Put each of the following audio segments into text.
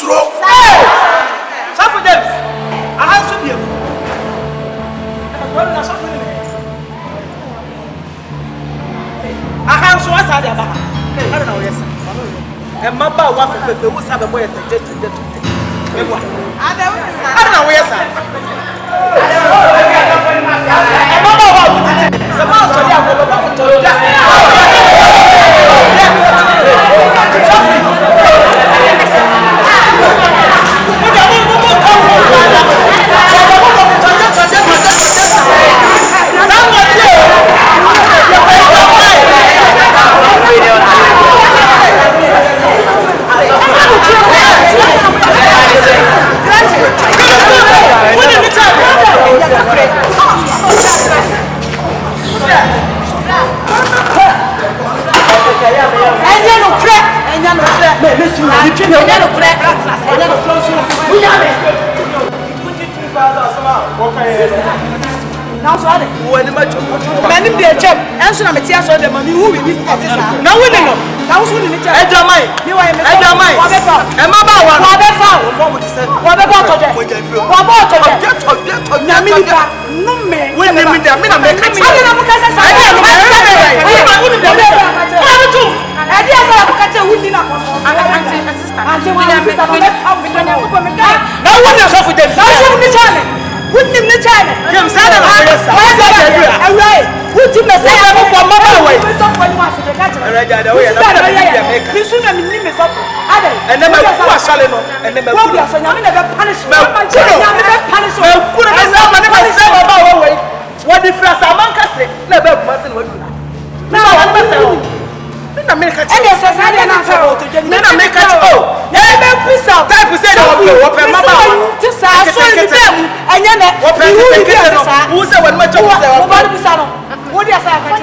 Suro. Suffer them. I have to be. I have so much. I don't know. Yes, and my bow was who have a way to get to the. I don't know. Yes, now, so I many be a chap, and so I'm a tear so the money who will be now we know. Now, soon in the church, you are a and my bow, what would you say? What about today? What about today? Namika, no man, when they meet them, I wouldn't even China. I'm sad about it. Who's in the same for my way? And then my salon and then never punish me. What if Rasamanka said? Never mustn't do that. Now, I make a choice. I make a choice. Type said, open my mouth. Just I saw them. And then who said when my job was there? What do you say? I'm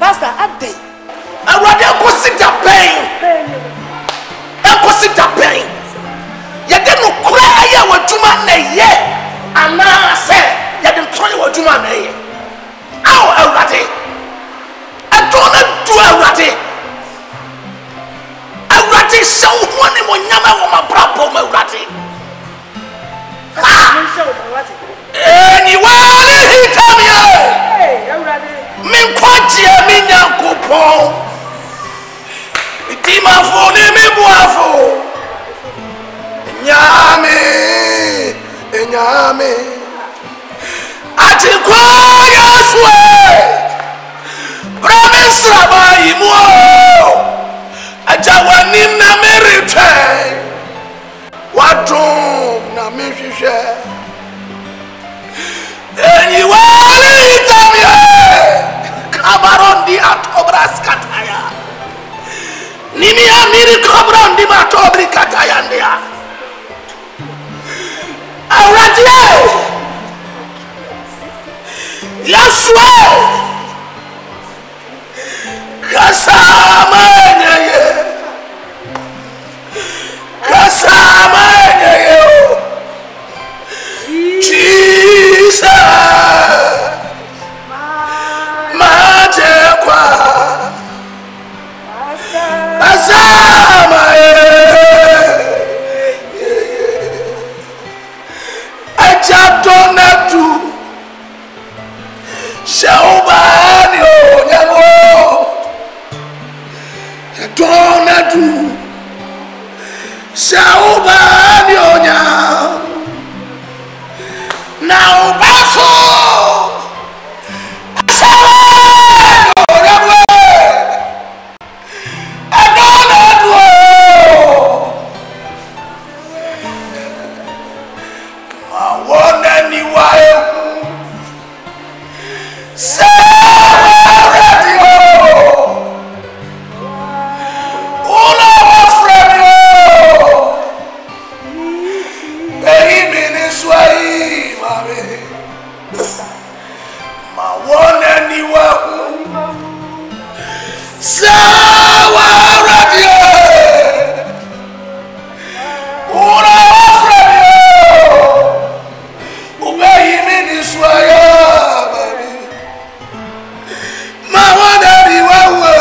Pastor, at day. I rather consider pain. And consider pain. You didn't cry what you man ye. And now I say, you didn't try what you man ye. How already? I don't do already. I rather so one in one yama on my problem already. Anyway, he tell me. Min kwachi mi nyankopon itima fo ni mi buafo nyame ati kwa yaswe promise ba imu ajawani na merite wadum na mehwehwe anyway itamye Kabaron di atobras kataya. Nimi amiri kabron di matobri kataya ndia. Awratie. Yaswe. Kasama nyeye. Kasama nyeye. Jesus. Sawa radio. Ura radio. Ubayi mini swaya baby. Mawana biwawe.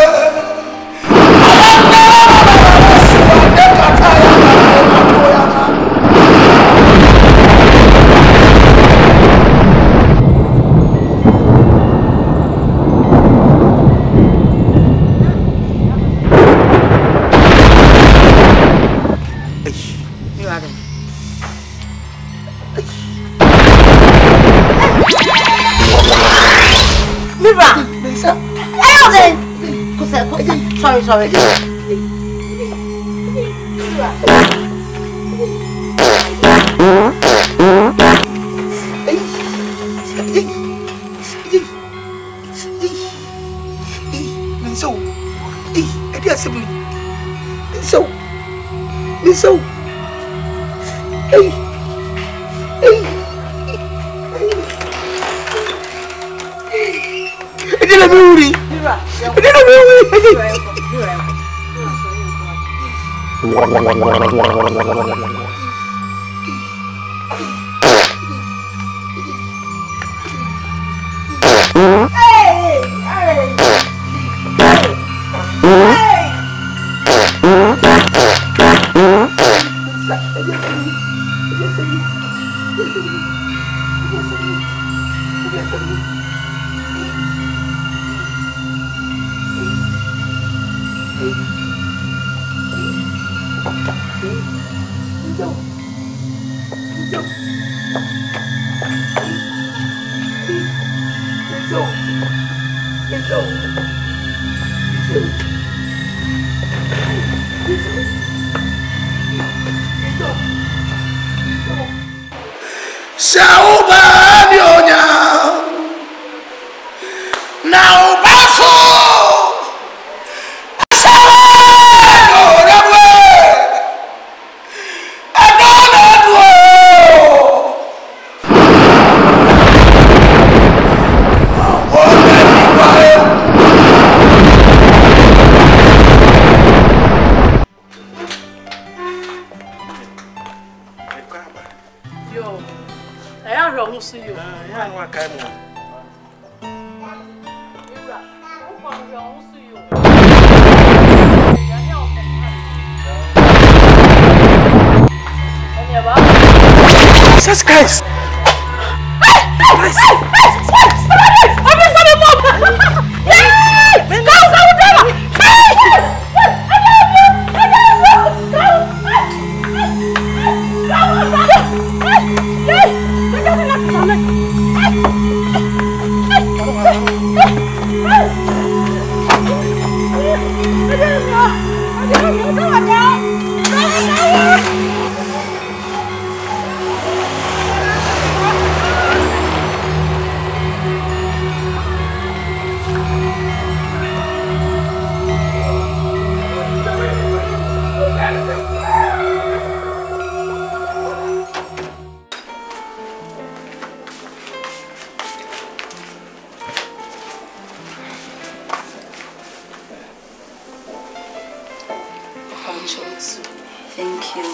Sorry. Jesus Christ! Thank you.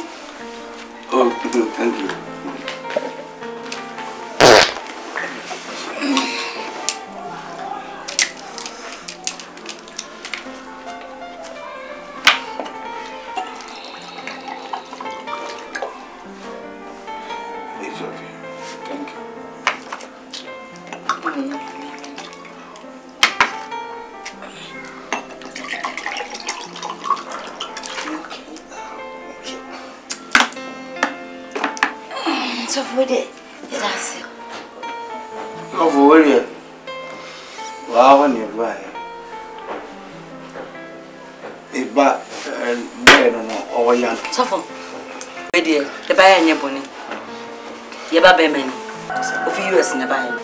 Oh, thank you. It's okay. Thank you. So for the that's it. No, for real. Wow, when you buy it, but no, or young. So for the buy any bonnet. Yaba Bemen. Of US in the buy.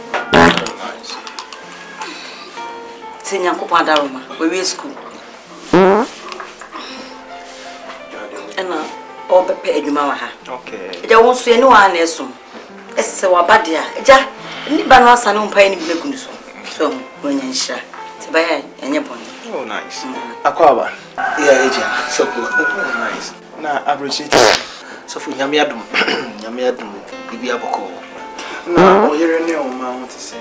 Senior Copa Daruma, we school. Or pay Jumaha. Okay. There won't see anyone else. It's a wabadia. Ja, Nibanos and Pine Blackunso. So, when you share, to buy any pony. Oh, nice. Akwaba. Yeah, AGYA. So cool. Nice. Na appreciate. So for nyamiadum. Nyamiadum bibi aboko. Na oyere ne o ma want to say.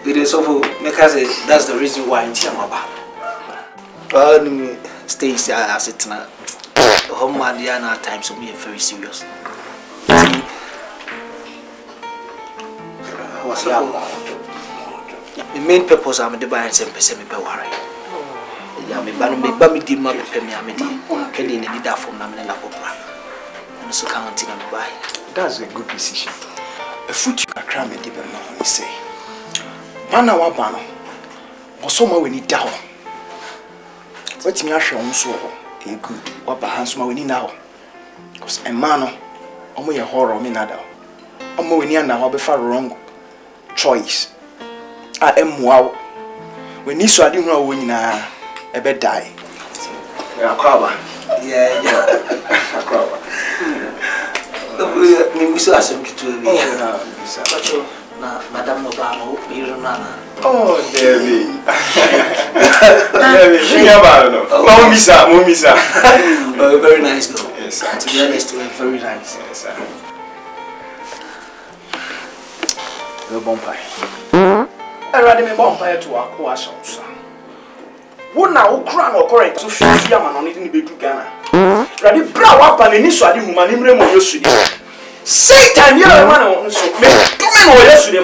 It is so for because that's the reason why I'm here maba. Stay as it na. Home man there na time so me very serious. What's up? The main purpose I'm the buy and send person me be worry. Yeah, me ba me di ma be pay me amedi. Kedi ne di da from na me na popra. And so can until me buy. That's a good decision. A foot you can cram and even now me say. Mana wa ba no. Oso ma we ni da ho. Wetimi ahwe on so ho. E good. Wa ba han so ma we ni na ho. Cause a man no omo ye horror me na da. Omo we ni na ho be fa wrong choice. Wow. When you saw the who nyina e be die. Yeah, Akwaba. Yeah. Akwaba. Me wish asem kitu bi. Oh, na madam Obama biru na. Oh, Debbie. Debbie, she about no. Momisa. Oh, very nice girl. Yes, to be honest, very nice. Yes, sir. The bonfire. I read me bonfire to our coasons. Who now crown or correct to fear man on it in the big Ghana? Ready, brow up and any swadi woman in Remo Yosu. Satan, you are one on so make 2 men or yesterday.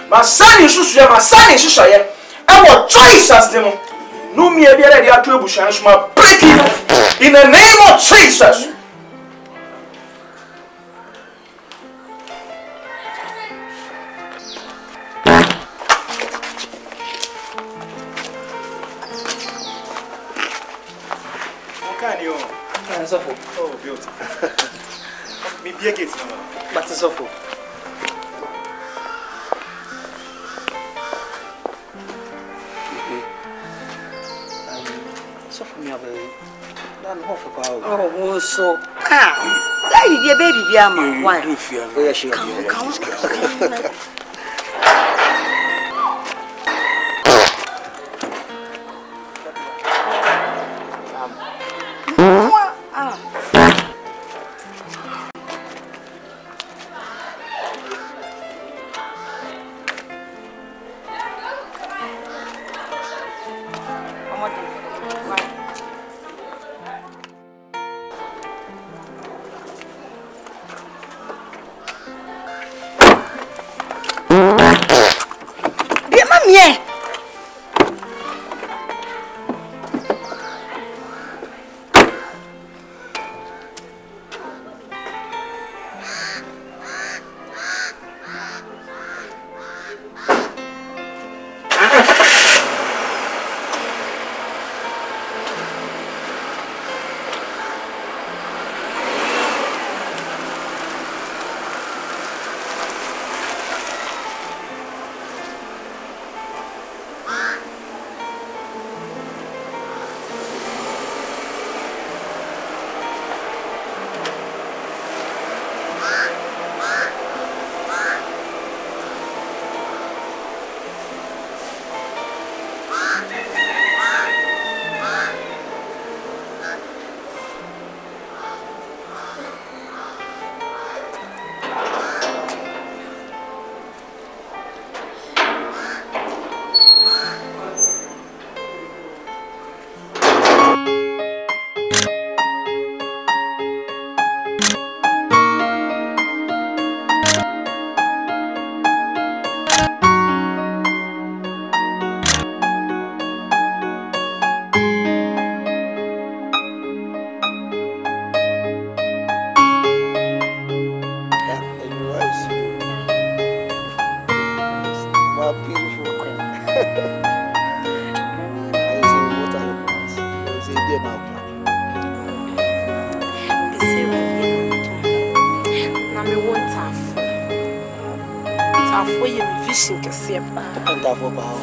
My son is Susia, my son is Susia. I will choice as them. No me be ready at 2 bush and my breaking in the name of Jesus. Nsohwe. Oh, beautiful. Me be against no. But Nsohwe. Nsohwe me abe. Dan ho for kwa. Oh, so. That is your baby biama. Why? Oh, yeah, she. Come.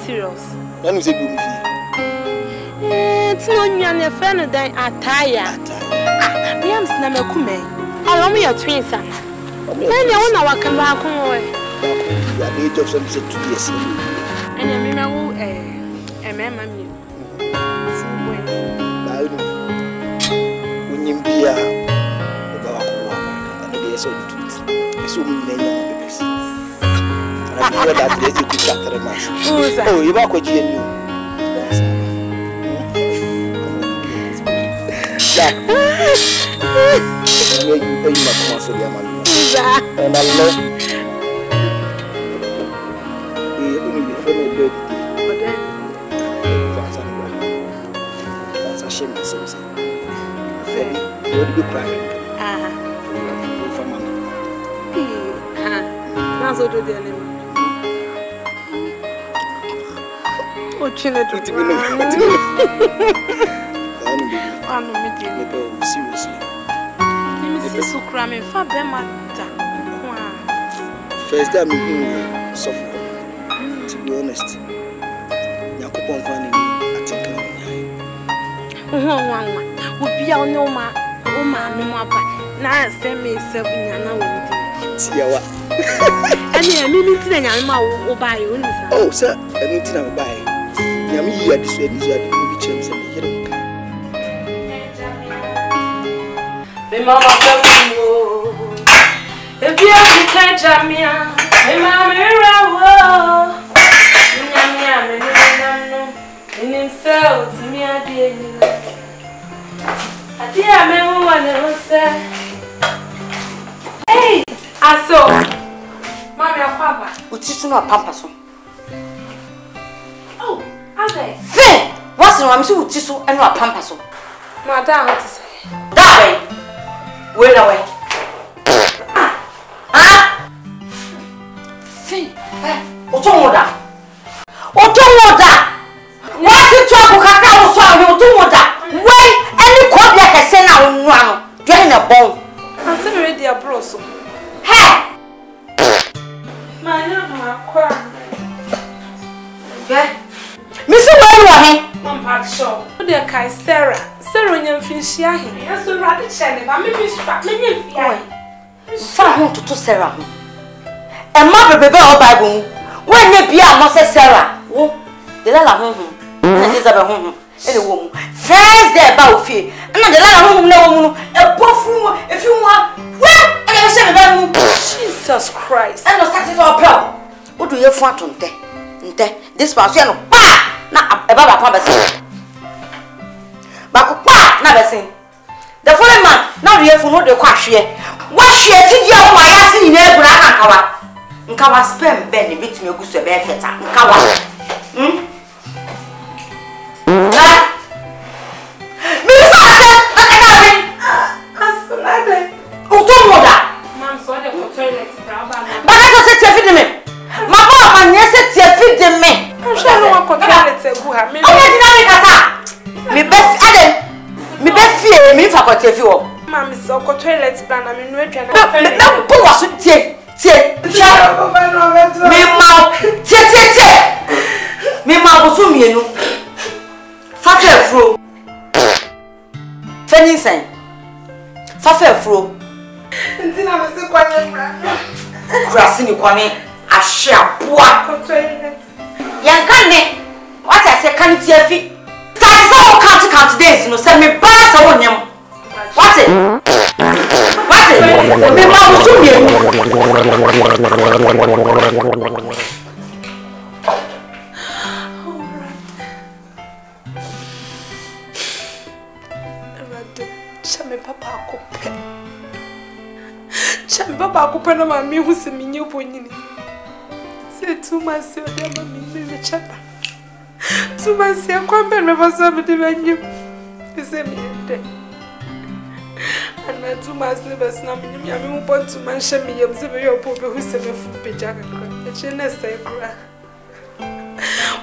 Serious. When was it good? It's no new and your friend than Ataya. Me am Snamakume. I love me your twins, son. Then you want to walk back home. The age of some 2 years. And I remember Mammy. When you be about and the so many babies. And I feel that there's a good chapter. Oh, you back with you. And I love that's a shame. You'll be crying. That's what do oh, China, seriously. So cramming for them. First time you suffer. To be honest, Yakupon Fanny, I think would be our no ma, oh, man, no more. Now, send me 7 years now. And yeah, meeting and I'll buy you. Oh, sir, a meeting I'll buy. Yami, you are this way, you are the movie chance and the Mama, if you can't jam me, Mamma, in himself, me, I dear, man, one ever said, hey, I saw Mamma, Papa, which is not Pampaso. Oh, are they? Fair! What's the one to Tisu and not Pampaso? Madame, what to say? That way. Wait away. Otomoda. What is trouble? Cacao, so Otomoda. Wait, any copy I can send out one. Join a bone. I'm so ready, a broso. Hey! My name is Kwa. Miss Wayne, Mama, show. The Kai Sarah. Sarah, you're finishing. I'm so rather shelly, but maybe stop me. Found to Sarah. And mother baby or Bible. When you be a Moses Sarah. Oh, the Lala home. Elizabeth home. Any woman. Friends there about fear. And the Lala home no woman. A buff room if you want. Well, I never said about Jesus Christ. And no starting for a pro. What do you want to day? This was you know. Not a baba promise. But never seen. The following month, now you have no the quash here. What she had to do, my ass in there, Nkawa spam Ben, bit me a goose of air. Nkawa. Mammy, so go toilet plan. I'm in red and me mouth, you know. Fatter fro. Fanny saying, Fatter fro. Until I was so quiet. Grassing you come in, I shall pour. Young Candy, what I say, can't you see? That's all count days, you know, send me back on him. What's it? What's it? Me mouth, you Papa, open my me who's a menu pony. Say 2 months, you're the chapter. 2 months, you're coming never serve the venue. You say me dead. And my 2 months never snap me. I mean, want to mention me. I'm saying your poor who said a food pijama. It's a say cry.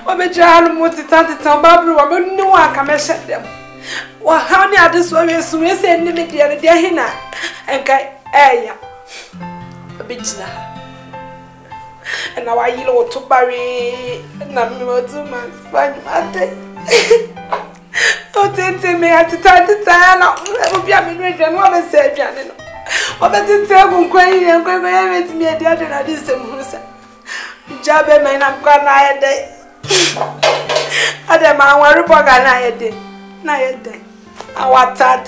What a child multi-tanted town, Barbara, I don't know I can measure them. Well, how near this way is we send me the other day here and Aya. A bitch now. And now I yell to bury and I'm not too much fun. Oh, tell me at the time to time. I will be a minute and what I said, Janet. What I did tell them, crying and going to me at the other. I did some who said, Jabba, man, I'm gone. Ade ma wari boga na yede. Na yede. Awata.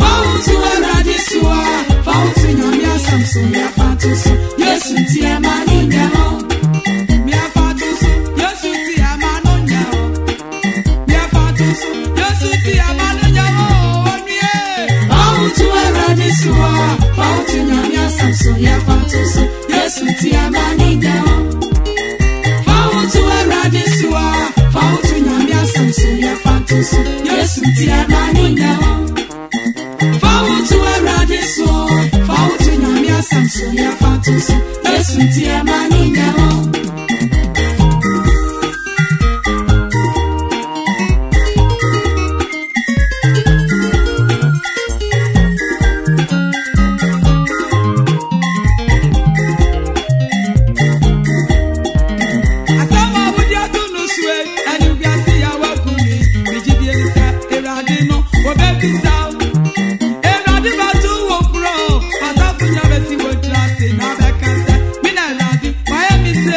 Oh! samso ya fantusu Yesu tia manina Fautu eradisua Fautu nyambia samso ya fantusu Yesu tia manina Fautu eradisua Fautu nyambia samso ya fantusu Yesu tia manina